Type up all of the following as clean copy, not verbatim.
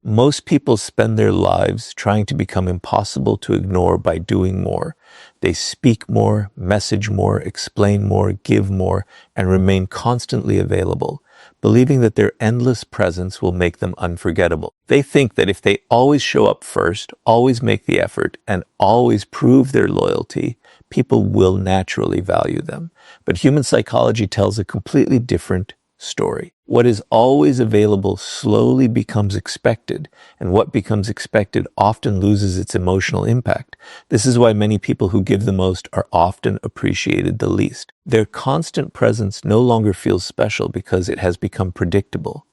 Most people spend their lives trying to become impossible to ignore by doing more. They speak more, message more, explain more, give more, and remain constantly available, believing that their endless presence will make them unforgettable. They think that if they always show up first, always make the effort, and always prove their loyalty, people will naturally value them. But human psychology tells a completely different story. What is always available slowly becomes expected, and what becomes expected often loses its emotional impact. This is why many people who give the most are often appreciated the least. Their constant presence no longer feels special because it has become predictable.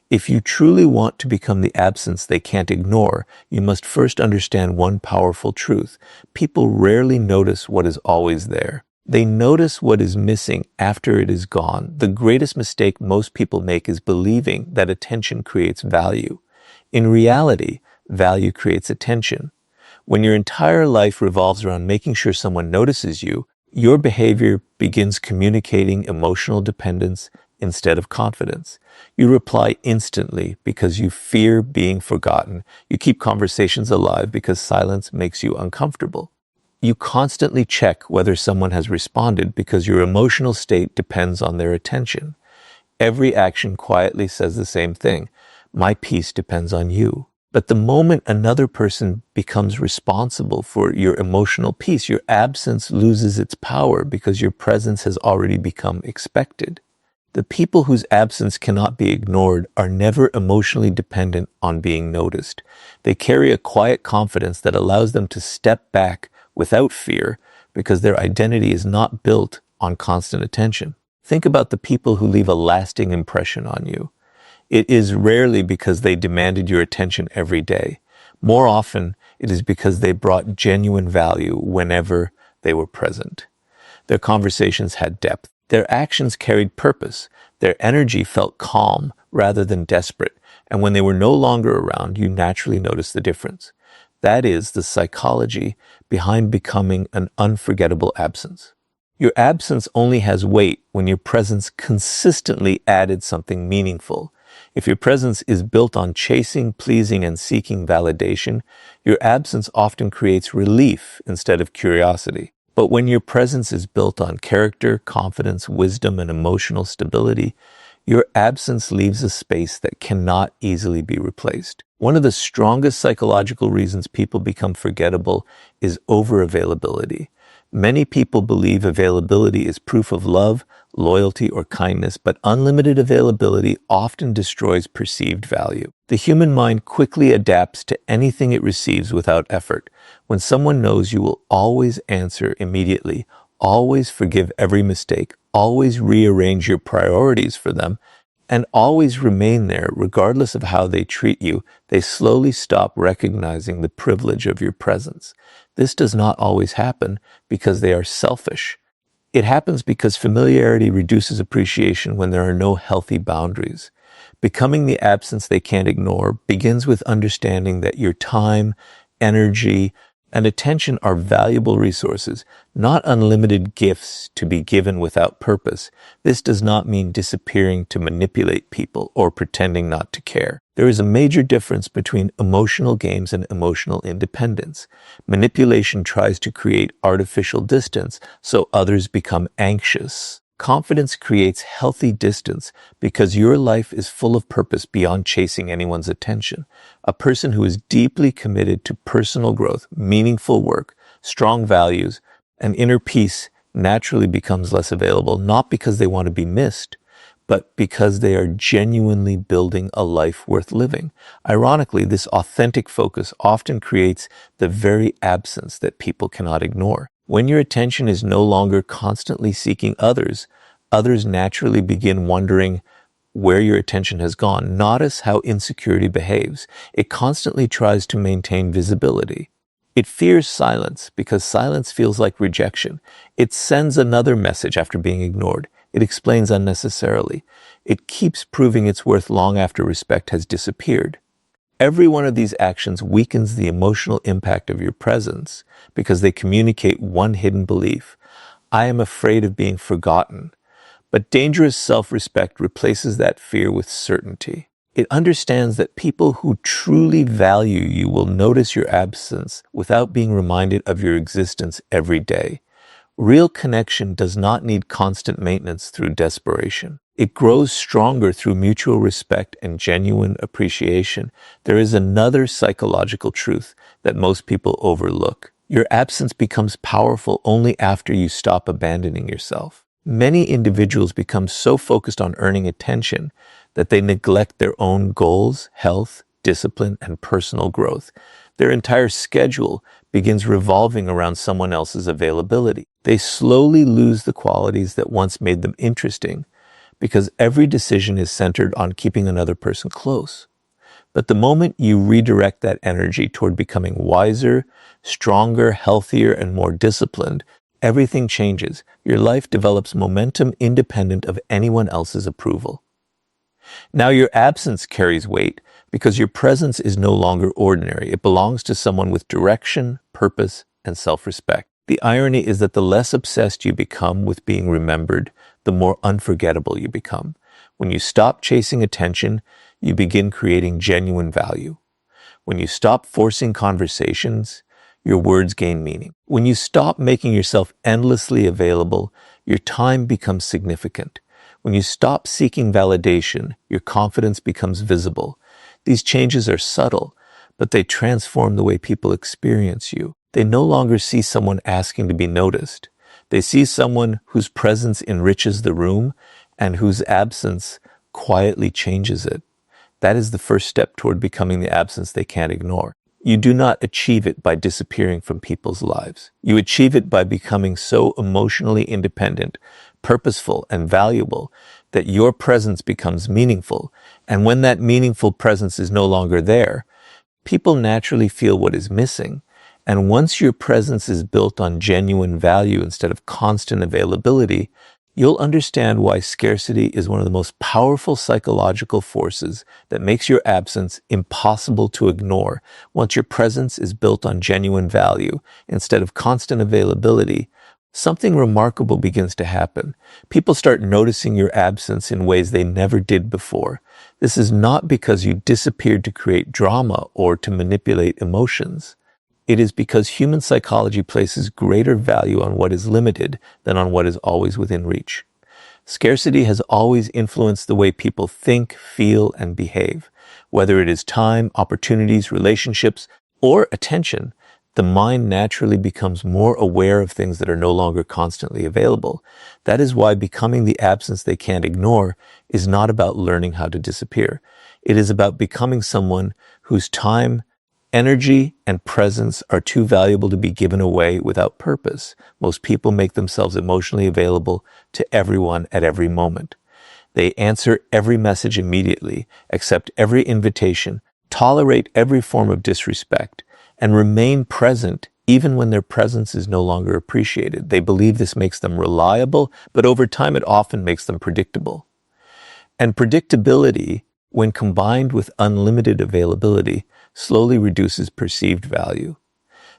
If you truly want to become the absence they can't ignore, you must first understand one powerful truth. People rarely notice what is always there. They notice what is missing after it is gone. The greatest mistake most people make is believing that attention creates value. In reality, value creates attention. When your entire life revolves around making sure someone notices you, your behavior begins communicating emotional dependence instead of confidence. You reply instantly because you fear being forgotten. You keep conversations alive because silence makes you uncomfortable. You constantly check whether someone has responded because your emotional state depends on their attention. Every action quietly says the same thing. My peace depends on you. But the moment another person becomes responsible for your emotional peace, your absence loses its power because your presence has already become expected. The people whose absence cannot be ignored are never emotionally dependent on being noticed. They carry a quiet confidence that allows them to step back without fear because their identity is not built on constant attention. Think about the people who leave a lasting impression on you. It is rarely because they demanded your attention every day. More often, it is because they brought genuine value whenever they were present. Their conversations had depth. Their actions carried purpose. Their energy felt calm rather than desperate. And when they were no longer around, you naturally noticed the difference. That is the psychology behind becoming an unforgettable absence. Your absence only has weight when your presence consistently added something meaningful. If your presence is built on chasing, pleasing, and seeking validation, your absence often creates relief instead of curiosity. But when your presence is built on character, confidence, wisdom, and emotional stability, your absence leaves a space that cannot easily be replaced. One of the strongest psychological reasons people become forgettable is overavailability. Many people believe availability is proof of love, loyalty, or kindness, but unlimited availability often destroys perceived value. The human mind quickly adapts to anything it receives without effort. When someone knows you will always answer immediately, always forgive every mistake, always rearrange your priorities for them, and always remain there regardless of how they treat you, they slowly stop recognizing the privilege of your presence. This does not always happen because they are selfish. It happens because familiarity reduces appreciation when there are no healthy boundaries. Becoming the absence they can't ignore begins with understanding that your time, energy, and attention are valuable resources, not unlimited gifts to be given without purpose. This does not mean disappearing to manipulate people or pretending not to care. There is a major difference between emotional games and emotional independence. Manipulation tries to create artificial distance so others become anxious. Confidence creates healthy distance because your life is full of purpose beyond chasing anyone's attention. A person who is deeply committed to personal growth, meaningful work, strong values, and inner peace naturally becomes less available, not because they want to be missed, but because they are genuinely building a life worth living. Ironically, this authentic focus often creates the very absence that people cannot ignore. When your attention is no longer constantly seeking others, others naturally begin wondering where your attention has gone. Notice how insecurity behaves. It constantly tries to maintain visibility. It fears silence because silence feels like rejection. It sends another message after being ignored. It explains unnecessarily. It keeps proving its worth long after respect has disappeared. Every one of these actions weakens the emotional impact of your presence because they communicate one hidden belief. I am afraid of being forgotten. But dangerous self-respect replaces that fear with certainty. It understands that people who truly value you will notice your absence without being reminded of your existence every day. Real connection does not need constant maintenance through desperation. It grows stronger through mutual respect and genuine appreciation. There is another psychological truth that most people overlook. Your absence becomes powerful only after you stop abandoning yourself. Many individuals become so focused on earning attention that they neglect their own goals, health, discipline, and personal growth. Their entire schedule begins revolving around someone else's availability. They slowly lose the qualities that once made them interesting because every decision is centered on keeping another person close. But the moment you redirect that energy toward becoming wiser, stronger, healthier, and more disciplined, everything changes. Your life develops momentum independent of anyone else's approval. Now your absence carries weight because your presence is no longer ordinary. It belongs to someone with direction, purpose, and self-respect. The irony is that the less obsessed you become with being remembered, the more unforgettable you become. When you stop chasing attention, you begin creating genuine value. When you stop forcing conversations, your words gain meaning. When you stop making yourself endlessly available, your time becomes significant. When you stop seeking validation, your confidence becomes visible. These changes are subtle, but they transform the way people experience you. They no longer see someone asking to be noticed. They see someone whose presence enriches the room and whose absence quietly changes it. That is the first step toward becoming the absence they can't ignore. You do not achieve it by disappearing from people's lives. You achieve it by becoming so emotionally independent, purposeful, and valuable that your presence becomes meaningful. And when that meaningful presence is no longer there, people naturally feel what is missing. And once your presence is built on genuine value instead of constant availability, you'll understand why scarcity is one of the most powerful psychological forces that makes your absence impossible to ignore. Once your presence is built on genuine value instead of constant availability, something remarkable begins to happen. People start noticing your absence in ways they never did before. This is not because you disappeared to create drama or to manipulate emotions. It is because human psychology places greater value on what is limited than on what is always within reach. Scarcity has always influenced the way people think, feel, and behave. Whether it is time, opportunities, relationships, or attention, the mind naturally becomes more aware of things that are no longer constantly available. That is why becoming the absence they can't ignore is not about learning how to disappear. It is about becoming someone whose time, energy, and presence are too valuable to be given away without purpose. Most people make themselves emotionally available to everyone at every moment. They answer every message immediately, accept every invitation, tolerate every form of disrespect, and remain present even when their presence is no longer appreciated. They believe this makes them reliable, but over time it often makes them predictable. And predictability, when combined with unlimited availability, slowly reduces perceived value.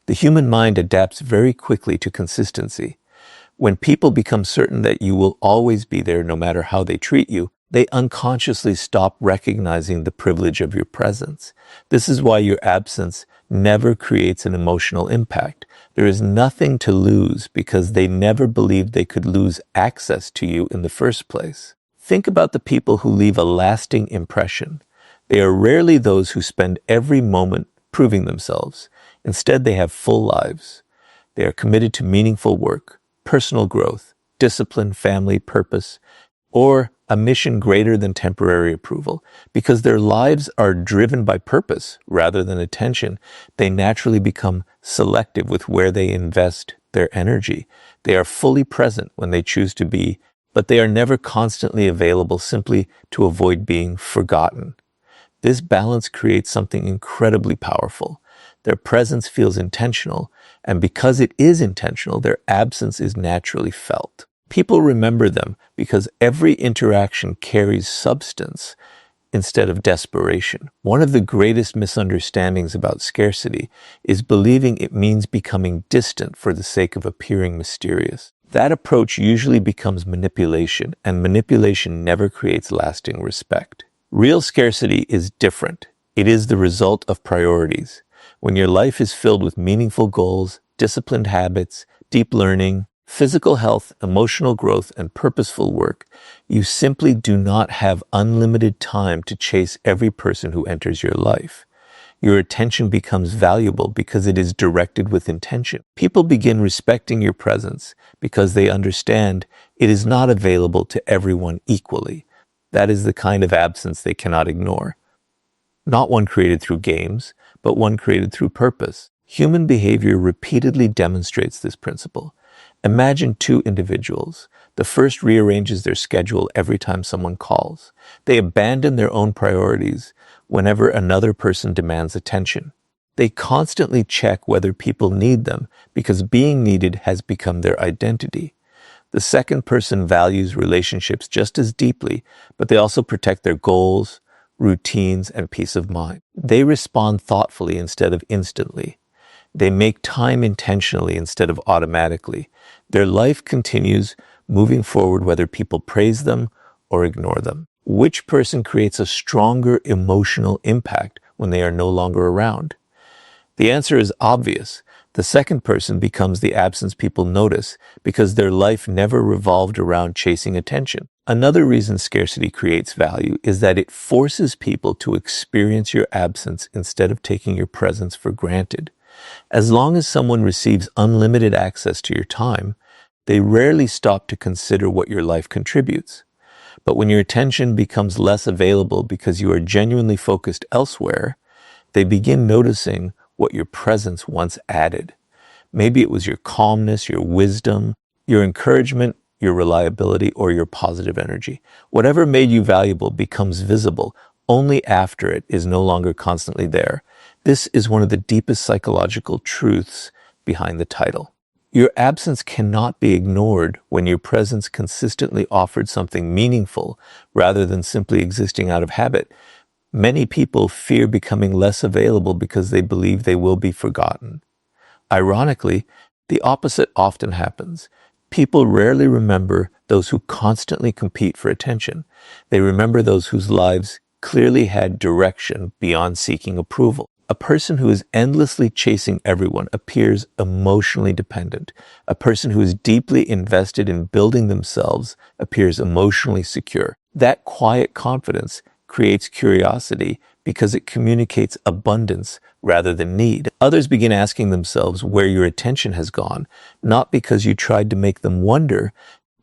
The human mind adapts very quickly to consistency. When people become certain that you will always be there no matter how they treat you, they unconsciously stop recognizing the privilege of your presence. This is why your absence never creates an emotional impact. There is nothing to lose because they never believed they could lose access to you in the first place. Think about the people who leave a lasting impression. They are rarely those who spend every moment proving themselves. Instead, they have full lives. They are committed to meaningful work, personal growth, discipline, family, purpose, or a mission greater than temporary approval. Because their lives are driven by purpose rather than attention, they naturally become selective with where they invest their energy. They are fully present when they choose to be, but they are never constantly available simply to avoid being forgotten. This balance creates something incredibly powerful. Their presence feels intentional, and because it is intentional, their absence is naturally felt. People remember them because every interaction carries substance instead of desperation. One of the greatest misunderstandings about scarcity is believing it means becoming distant for the sake of appearing mysterious. That approach usually becomes manipulation, and manipulation never creates lasting respect. Real scarcity is different. It is the result of priorities. When your life is filled with meaningful goals, disciplined habits, deep learning, physical health, emotional growth, and purposeful work, you simply do not have unlimited time to chase every person who enters your life. Your attention becomes valuable because it is directed with intention. People begin respecting your presence because they understand it is not available to everyone equally. That is the kind of absence they cannot ignore. Not one created through games, but one created through purpose. Human behavior repeatedly demonstrates this principle. Imagine two individuals. The first rearranges their schedule every time someone calls. They abandon their own priorities whenever another person demands attention. They constantly check whether people need them because being needed has become their identity. The second person values relationships just as deeply, but they also protect their goals, routines, and peace of mind. They respond thoughtfully instead of instantly. They make time intentionally instead of automatically. Their life continues moving forward whether people praise them or ignore them. Which person creates a stronger emotional impact when they are no longer around? The answer is obvious. The second person becomes the absence people notice because their life never revolved around chasing attention. Another reason scarcity creates value is that it forces people to experience your absence instead of taking your presence for granted. As long as someone receives unlimited access to your time, they rarely stop to consider what your life contributes. But when your attention becomes less available because you are genuinely focused elsewhere, they begin noticing what your presence once added. Maybe it was your calmness, your wisdom, your encouragement, your reliability, or your positive energy. Whatever made you valuable becomes visible only after it is no longer constantly there. This is one of the deepest psychological truths behind the title. Your absence cannot be ignored when your presence consistently offered something meaningful rather than simply existing out of habit. Many people fear becoming less available because they believe they will be forgotten. Ironically, the opposite often happens. People rarely remember those who constantly compete for attention. They remember those whose lives clearly had direction beyond seeking approval. A person who is endlessly chasing everyone appears emotionally dependent. A person who is deeply invested in building themselves appears emotionally secure. That quiet confidence creates curiosity because it communicates abundance rather than need. Others begin asking themselves where your attention has gone, not because you tried to make them wonder,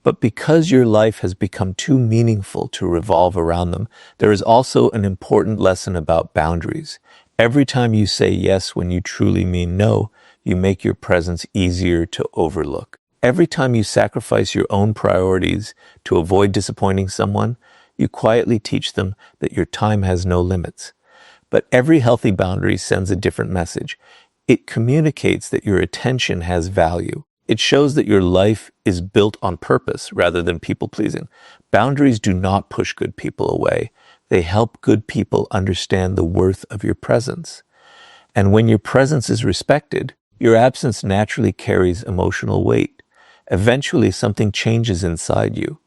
but because your life has become too meaningful to revolve around them. There is also an important lesson about boundaries. Every time you say yes when you truly mean no, you make your presence easier to overlook. Every time you sacrifice your own priorities to avoid disappointing someone, you quietly teach them that your time has no limits. But every healthy boundary sends a different message. It communicates that your attention has value. It shows that your life is built on purpose rather than people-pleasing. Boundaries do not push good people away. They help good people understand the worth of your presence. And when your presence is respected, your absence naturally carries emotional weight. Eventually, something changes inside you.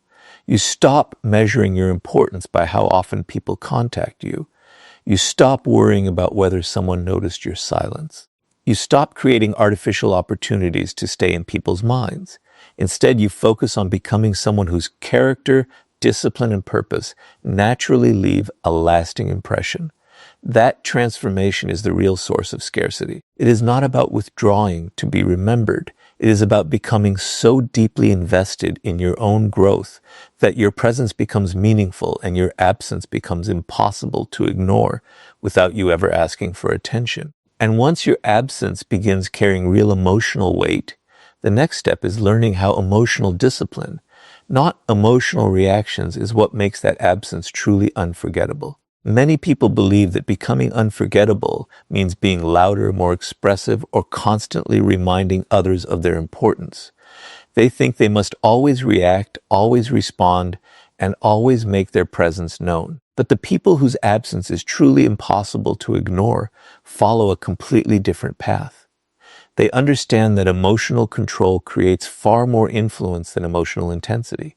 You stop measuring your importance by how often people contact you. You stop worrying about whether someone noticed your silence. You stop creating artificial opportunities to stay in people's minds. Instead, you focus on becoming someone whose character, discipline, and purpose naturally leave a lasting impression. That transformation is the real source of scarcity. It is not about withdrawing to be remembered. It is about becoming so deeply invested in your own growth that your presence becomes meaningful and your absence becomes impossible to ignore without you ever asking for attention. And once your absence begins carrying real emotional weight, the next step is learning how emotional discipline, not emotional reactions, is what makes that absence truly unforgettable. Many people believe that becoming unforgettable means being louder, more expressive, or constantly reminding others of their importance. They think they must always react, always respond, and always make their presence known. But the people whose absence is truly impossible to ignore follow a completely different path. They understand that emotional control creates far more influence than emotional intensity.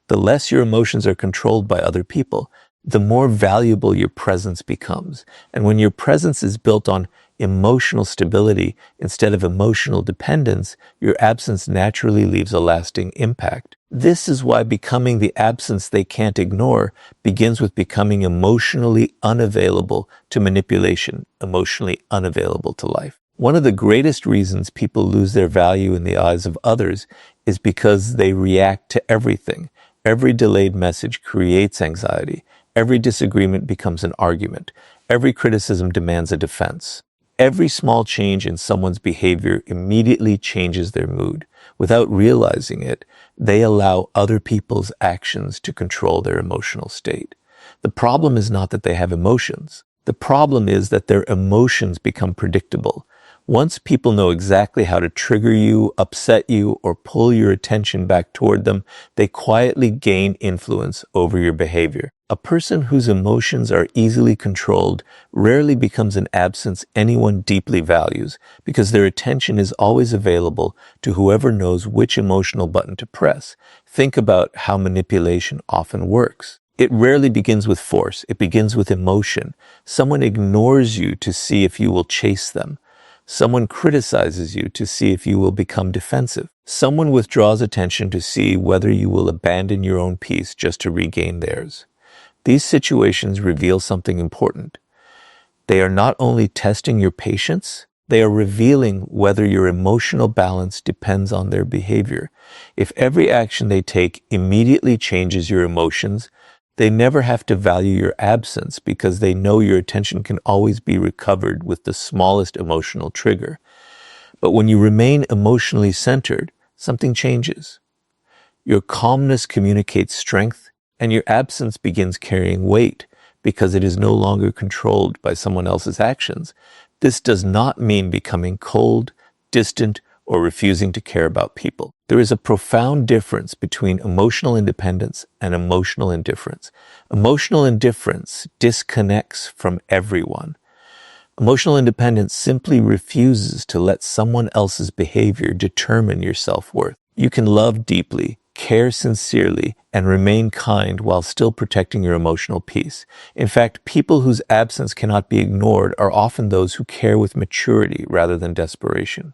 The less your emotions are controlled by other people, the more valuable your presence becomes. And when your presence is built on emotional stability instead of emotional dependence, your absence naturally leaves a lasting impact. This is why becoming the absence they can't ignore begins with becoming emotionally unavailable to manipulation, emotionally unavailable to life. One of the greatest reasons people lose their value in the eyes of others is because they react to everything. Every delayed message creates anxiety. Every disagreement becomes an argument. Every criticism demands a defense. Every small change in someone's behavior immediately changes their mood. Without realizing it, they allow other people's actions to control their emotional state. The problem is not that they have emotions. The problem is that their emotions become predictable. Once people know exactly how to trigger you, upset you, or pull your attention back toward them, they quietly gain influence over your behavior. A person whose emotions are easily controlled rarely becomes an absence anyone deeply values, because their attention is always available to whoever knows which emotional button to press. Think about how manipulation often works. It rarely begins with force. It begins with emotion. Someone ignores you to see if you will chase them. Someone criticizes you to see if you will become defensive. Someone withdraws attention to see whether you will abandon your own peace just to regain theirs. These situations reveal something important. They are not only testing your patience, they are revealing whether your emotional balance depends on their behavior. If every action they take immediately changes your emotions, they never have to value your absence because they know your attention can always be recovered with the smallest emotional trigger. But when you remain emotionally centered, something changes. Your calmness communicates strength, and your absence begins carrying weight because it is no longer controlled by someone else's actions. This does not mean becoming cold, distant, or refusing to care about people. There is a profound difference between emotional independence and emotional indifference. Emotional indifference disconnects from everyone. Emotional independence simply refuses to let someone else's behavior determine your self-worth. You can love deeply, care sincerely, and remain kind while still protecting your emotional peace. In fact, people whose absence cannot be ignored are often those who care with maturity rather than desperation.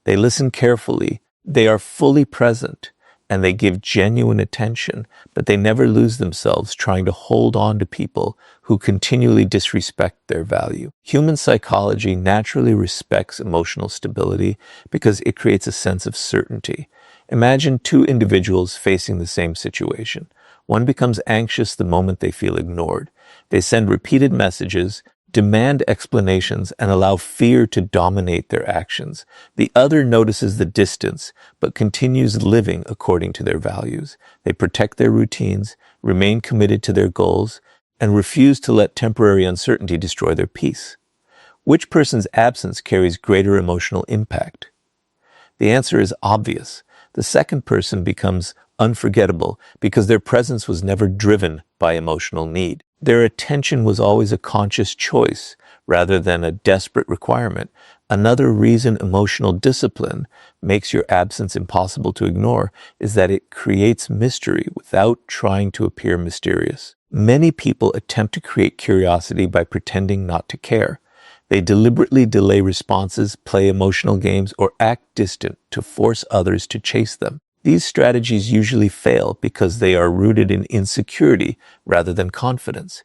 They listen carefully, they are fully present, and they give genuine attention, but they never lose themselves trying to hold on to people who continually disrespect their value. Human psychology naturally respects emotional stability because it creates a sense of certainty. Imagine two individuals facing the same situation. One becomes anxious the moment they feel ignored. They send repeated messages, demand explanations, and allow fear to dominate their actions. The other notices the distance, but continues living according to their values. They protect their routines, remain committed to their goals, and refuse to let temporary uncertainty destroy their peace. Which person's absence carries greater emotional impact? The answer is obvious. The second person becomes unforgettable because their presence was never driven by emotional need. Their attention was always a conscious choice rather than a desperate requirement. Another reason emotional discipline makes your absence impossible to ignore is that it creates mystery without trying to appear mysterious. Many people attempt to create curiosity by pretending not to care. They deliberately delay responses, play emotional games, or act distant to force others to chase them. These strategies usually fail because they are rooted in insecurity rather than confidence.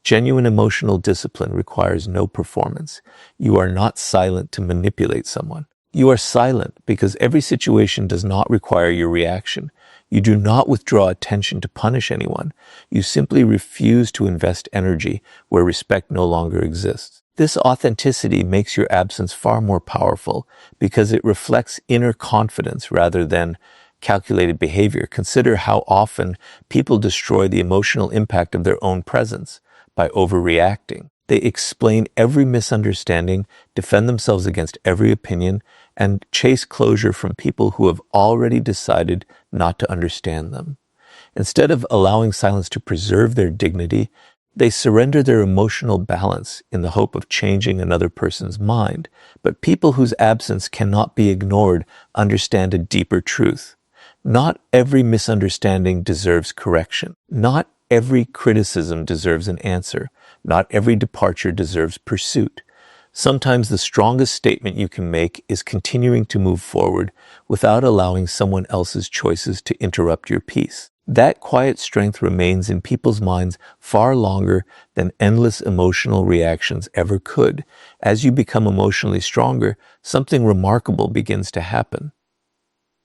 Genuine emotional discipline requires no performance. You are not silent to manipulate someone. You are silent because every situation does not require your reaction. You do not withdraw attention to punish anyone. You simply refuse to invest energy where respect no longer exists. This authenticity makes your absence far more powerful because it reflects inner confidence rather than calculated behavior. Consider how often people destroy the emotional impact of their own presence by overreacting. They explain every misunderstanding, defend themselves against every opinion, and chase closure from people who have already decided not to understand them. Instead of allowing silence to preserve their dignity, they surrender their emotional balance in the hope of changing another person's mind. But people whose absence cannot be ignored understand a deeper truth. Not every misunderstanding deserves correction. Not every criticism deserves an answer. Not every departure deserves pursuit. Sometimes the strongest statement you can make is continuing to move forward without allowing someone else's choices to interrupt your peace. That quiet strength remains in people's minds far longer than endless emotional reactions ever could. As you become emotionally stronger, something remarkable begins to happen.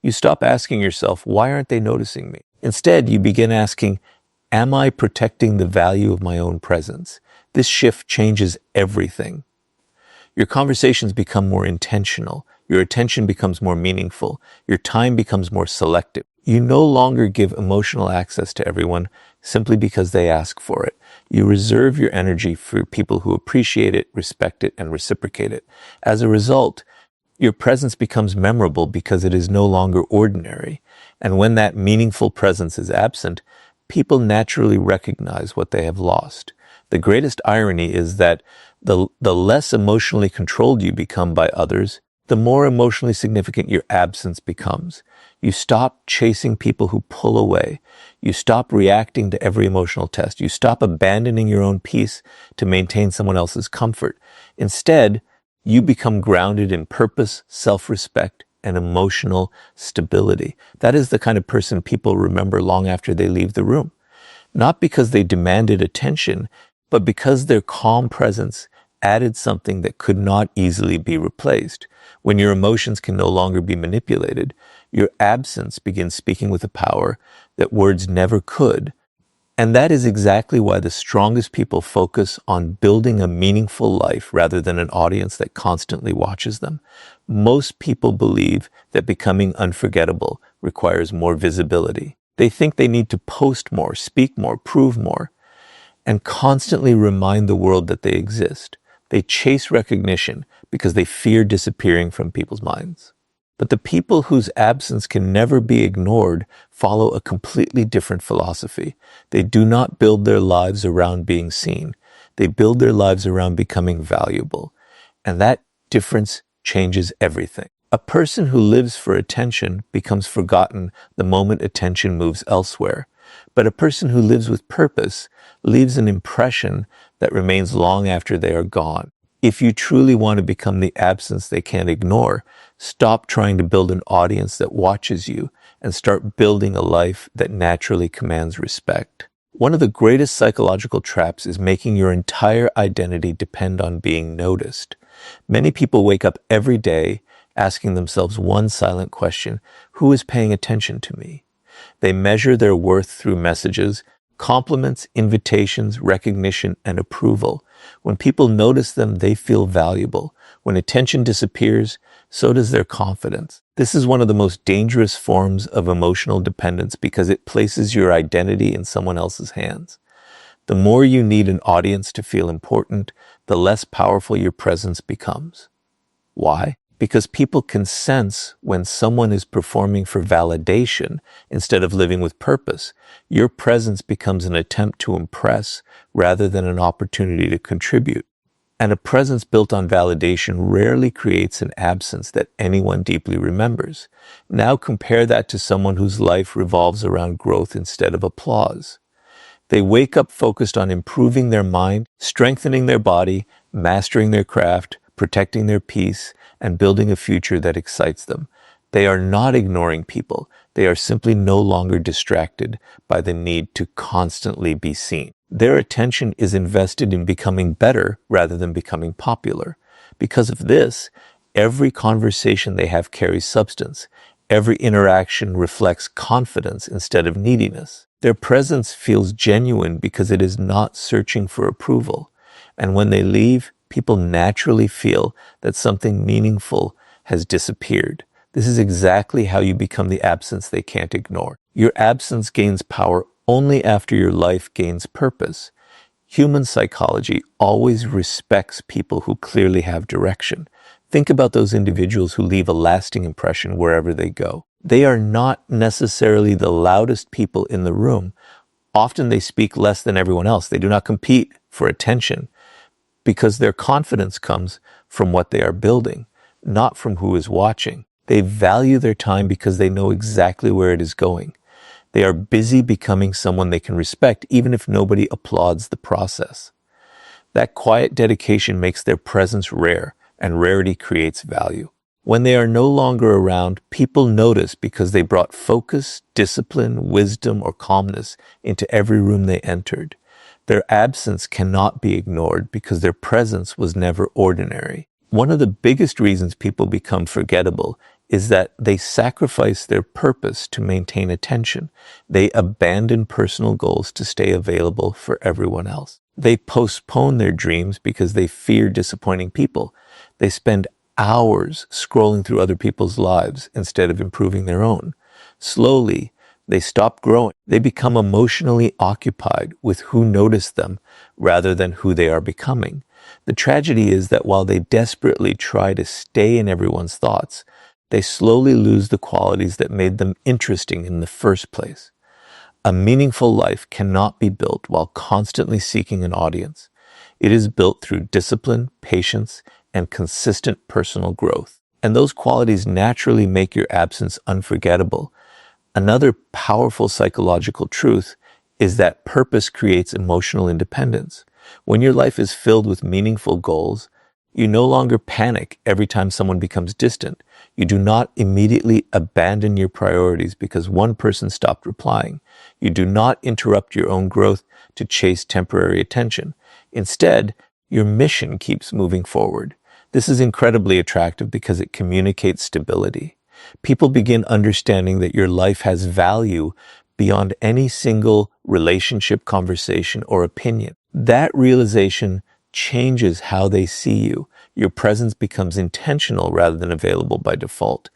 You stop asking yourself, why aren't they noticing me? Instead, you begin asking, am I protecting the value of my own presence? This shift changes everything. Your conversations become more intentional. Your attention becomes more meaningful. Your time becomes more selective. You no longer give emotional access to everyone simply because they ask for it. You reserve your energy for people who appreciate it, respect it, and reciprocate it. As a result, your presence becomes memorable because it is no longer ordinary. And when that meaningful presence is absent, people naturally recognize what they have lost. The greatest irony is that the less emotionally controlled you become by others, the more emotionally significant your absence becomes. You stop chasing people who pull away. You stop reacting to every emotional test. You stop abandoning your own peace to maintain someone else's comfort. Instead, you become grounded in purpose, self-respect, and emotional stability. That is the kind of person people remember long after they leave the room. Not because they demanded attention, but because their calm presence added something that could not easily be replaced. When your emotions can no longer be manipulated, your absence begins speaking with a power that words never could. And that is exactly why the strongest people focus on building a meaningful life rather than an audience that constantly watches them. Most people believe that becoming unforgettable requires more visibility. They think they need to post more, speak more, prove more, and constantly remind the world that they exist. They chase recognition because they fear disappearing from people's minds. But the people whose absence can never be ignored follow a completely different philosophy. They do not build their lives around being seen. They build their lives around becoming valuable. And that difference changes everything. A person who lives for attention becomes forgotten the moment attention moves elsewhere. But a person who lives with purpose leaves an impression that remains long after they are gone. If you truly want to become the absence they can't ignore, stop trying to build an audience that watches you and start building a life that naturally commands respect. One of the greatest psychological traps is making your entire identity depend on being noticed. Many people wake up every day asking themselves one silent question: who is paying attention to me? They measure their worth through messages, compliments, invitations, recognition, and approval. When people notice them, they feel valuable. When attention disappears, so does their confidence. This is one of the most dangerous forms of emotional dependence because it places your identity in someone else's hands. The more you need an audience to feel important, the less powerful your presence becomes. Why? Because people can sense when someone is performing for validation instead of living with purpose. Your presence becomes an attempt to impress rather than an opportunity to contribute. And a presence built on validation rarely creates an absence that anyone deeply remembers. Now compare that to someone whose life revolves around growth instead of applause. They wake up focused on improving their mind, strengthening their body, mastering their craft, protecting their peace, and building a future that excites them. They are not ignoring people. They are simply no longer distracted by the need to constantly be seen. Their attention is invested in becoming better rather than becoming popular. Because of this, every conversation they have carries substance. Every interaction reflects confidence instead of neediness. Their presence feels genuine because it is not searching for approval. And when they leave, people naturally feel that something meaningful has disappeared. This is exactly how you become the absence they can't ignore. Your absence gains power only after your life gains purpose. Human psychology always respects people who clearly have direction. Think about those individuals who leave a lasting impression wherever they go. They are not necessarily the loudest people in the room. Often they speak less than everyone else. They do not compete for attention because their confidence comes from what they are building, not from who is watching. They value their time because they know exactly where it is going. They are busy becoming someone they can respect, even if nobody applauds the process. That quiet dedication makes their presence rare, and rarity creates value. When they are no longer around, people notice because they brought focus, discipline, wisdom, or calmness into every room they entered. Their absence cannot be ignored because their presence was never ordinary. One of the biggest reasons people become forgettable is that they sacrifice their purpose to maintain attention. They abandon personal goals to stay available for everyone else. They postpone their dreams because they fear disappointing people. They spend hours scrolling through other people's lives instead of improving their own. Slowly, they stop growing. They become emotionally occupied with who noticed them rather than who they are becoming. The tragedy is that while they desperately try to stay in everyone's thoughts, they slowly lose the qualities that made them interesting in the first place. A meaningful life cannot be built while constantly seeking an audience. It is built through discipline, patience, and consistent personal growth. And those qualities naturally make your absence unforgettable. Another powerful psychological truth is that purpose creates emotional independence. When your life is filled with meaningful goals, you no longer panic every time someone becomes distant. You do not immediately abandon your priorities because one person stopped replying. You do not interrupt your own growth to chase temporary attention. Instead, your mission keeps moving forward. This is incredibly attractive because it communicates stability. People begin understanding that your life has value beyond any single relationship, conversation, or opinion. That realization changes how they see you. Your presence becomes intentional rather than available by default.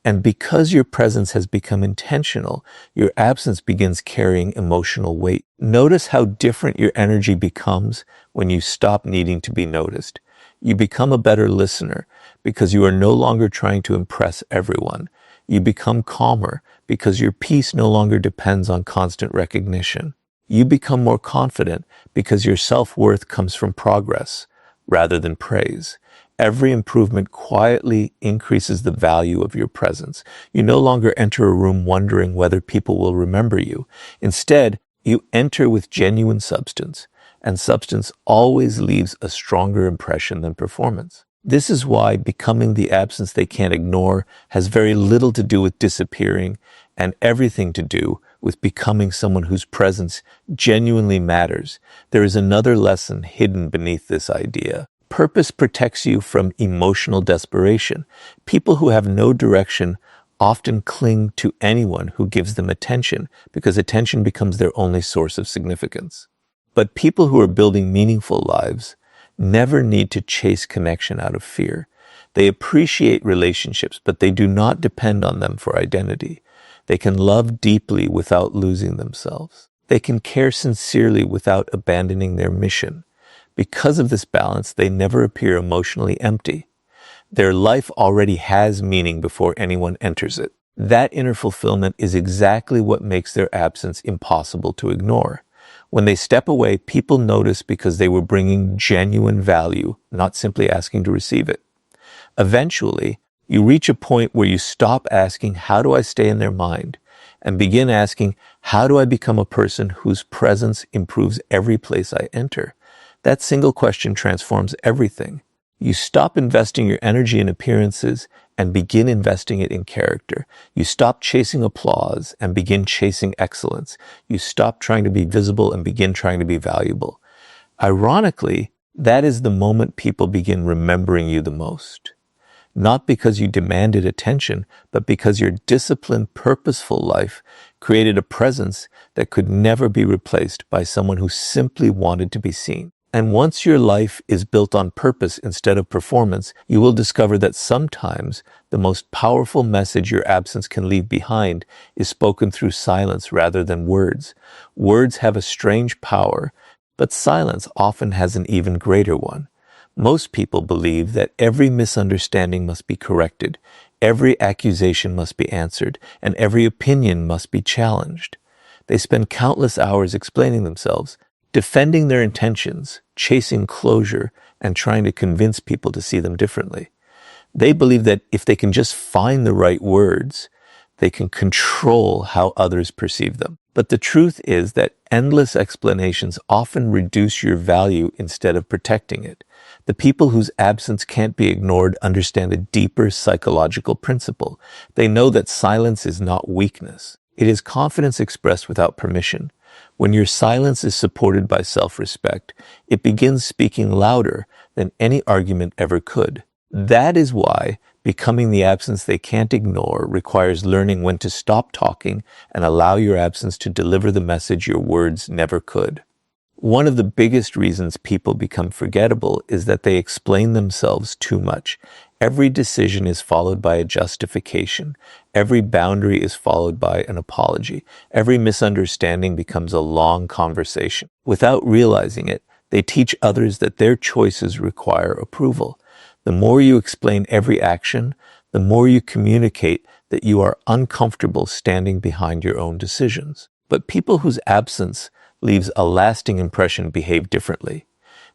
And because your presence has become intentional, your absence begins carrying emotional weight. Notice how different your energy becomes when you stop needing to be noticed. You become a better listener because you are no longer trying to impress everyone. You become calmer because your peace no longer depends on constant recognition. You become more confident because your self-worth comes from progress rather than praise. Every improvement quietly increases the value of your presence. You no longer enter a room wondering whether people will remember you. Instead, you enter with genuine substance, and substance always leaves a stronger impression than performance. This is why becoming the absence they can't ignore has very little to do with disappearing and everything to do with becoming someone whose presence genuinely matters. There is another lesson hidden beneath this idea. Purpose protects you from emotional desperation. People who have no direction often cling to anyone who gives them attention because attention becomes their only source of significance. But people who are building meaningful lives never need to chase connection out of fear. They appreciate relationships, but they do not depend on them for identity. They can love deeply without losing themselves. They can care sincerely without abandoning their mission. Because of this balance, they never appear emotionally empty. Their life already has meaning before anyone enters it. That inner fulfillment is exactly what makes their absence impossible to ignore. When they step away, people notice because they were bringing genuine value, not simply asking to receive it. Eventually, you reach a point where you stop asking, how do I stay in their mind? And begin asking, how do I become a person whose presence improves every place I enter? That single question transforms everything. You stop investing your energy in appearances and begin investing it in character. You stop chasing applause and begin chasing excellence. You stop trying to be visible and begin trying to be valuable. Ironically, that is the moment people begin remembering you the most. Not because you demanded attention, but because your disciplined, purposeful life created a presence that could never be replaced by someone who simply wanted to be seen. And once your life is built on purpose instead of performance, you will discover that sometimes the most powerful message your absence can leave behind is spoken through silence rather than words. Words have a strange power, but silence often has an even greater one. Most people believe that every misunderstanding must be corrected, every accusation must be answered, and every opinion must be challenged. They spend countless hours explaining themselves, defending their intentions, chasing closure, and trying to convince people to see them differently. They believe that if they can just find the right words, they can control how others perceive them. But the truth is that endless explanations often reduce your value instead of protecting it. The people whose absence can't be ignored understand a deeper psychological principle. They know that silence is not weakness. It is confidence expressed without permission. When your silence is supported by self-respect, it begins speaking louder than any argument ever could. That is why becoming the absence they can't ignore requires learning when to stop talking and allow your absence to deliver the message your words never could. One of the biggest reasons people become forgettable is that they explain themselves too much. Every decision is followed by a justification. Every boundary is followed by an apology. Every misunderstanding becomes a long conversation. Without realizing it, they teach others that their choices require approval. The more you explain every action, the more you communicate that you are uncomfortable standing behind your own decisions. But people whose absence leaves a lasting impression behave differently.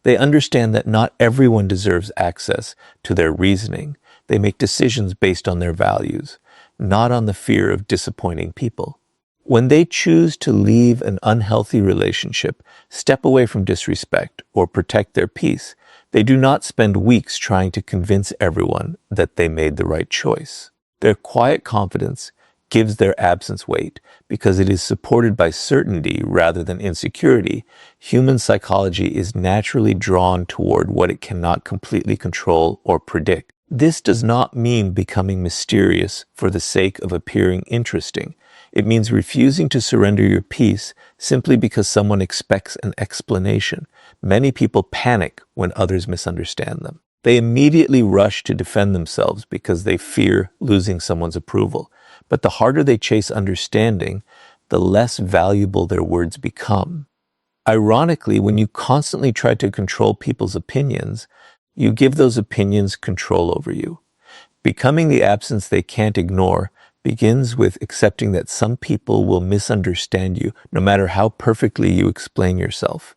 They understand that not everyone deserves access to their reasoning. They make decisions based on their values, not on the fear of disappointing people. When they choose to leave an unhealthy relationship, step away from disrespect, or protect their peace, they do not spend weeks trying to convince everyone that they made the right choice. Their quiet confidence gives their absence weight because it is supported by certainty rather than insecurity. Human psychology is naturally drawn toward what it cannot completely control or predict. This does not mean becoming mysterious for the sake of appearing interesting. It means refusing to surrender your peace simply because someone expects an explanation. Many people panic when others misunderstand them. They immediately rush to defend themselves because they fear losing someone's approval. But the harder they chase understanding, the less valuable their words become. Ironically, when you constantly try to control people's opinions, you give those opinions control over you. Becoming the absence they can't ignore begins with accepting that some people will misunderstand you, no matter how perfectly you explain yourself.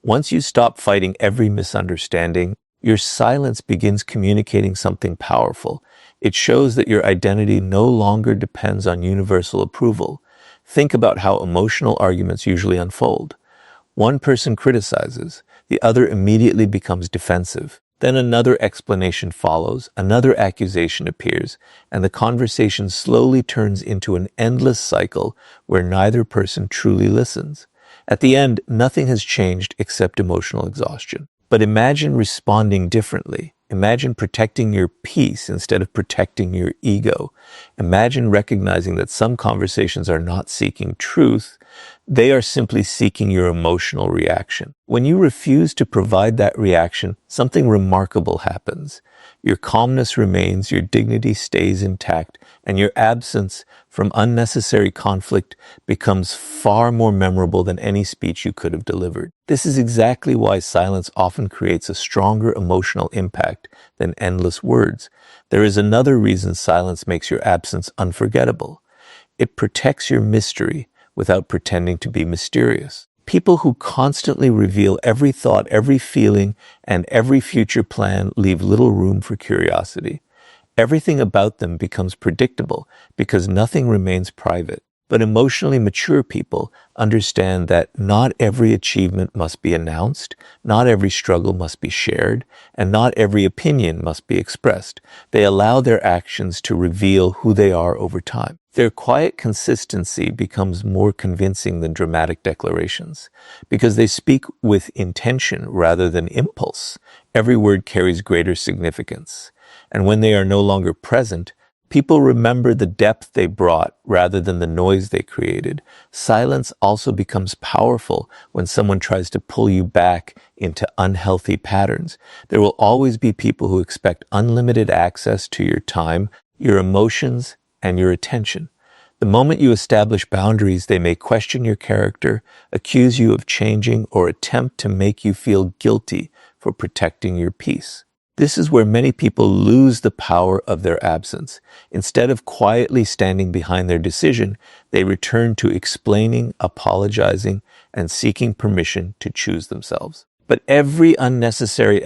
Once you stop fighting every misunderstanding, your silence begins communicating something powerful. It shows that your identity no longer depends on universal approval. Think about how emotional arguments usually unfold. One person criticizes, the other immediately becomes defensive. Then another explanation follows, another accusation appears, and the conversation slowly turns into an endless cycle where neither person truly listens. At the end, nothing has changed except emotional exhaustion. But imagine responding differently. Imagine protecting your peace instead of protecting your ego. Imagine recognizing that some conversations are not seeking truth, they are simply seeking your emotional reaction. When you refuse to provide that reaction, something remarkable happens. Your calmness remains, your dignity stays intact, and your absence from unnecessary conflict becomes far more memorable than any speech you could have delivered. This is exactly why silence often creates a stronger emotional impact than endless words. There is another reason silence makes your absence unforgettable. It protects your mystery without pretending to be mysterious. People who constantly reveal every thought, every feeling, and every future plan leave little room for curiosity. Everything about them becomes predictable because nothing remains private. But emotionally mature people understand that not every achievement must be announced, not every struggle must be shared, and not every opinion must be expressed. They allow their actions to reveal who they are over time. Their quiet consistency becomes more convincing than dramatic declarations because they speak with intention rather than impulse. Every word carries greater significance. And when they are no longer present, people remember the depth they brought rather than the noise they created. Silence also becomes powerful when someone tries to pull you back into unhealthy patterns. There will always be people who expect unlimited access to your time, your emotions, and your attention. The moment you establish boundaries, they may question your character, accuse you of changing, or attempt to make you feel guilty for protecting your peace. This is where many people lose the power of their absence. Instead of quietly standing behind their decision, they return to explaining, apologizing, and seeking permission to choose themselves. But every unnecessary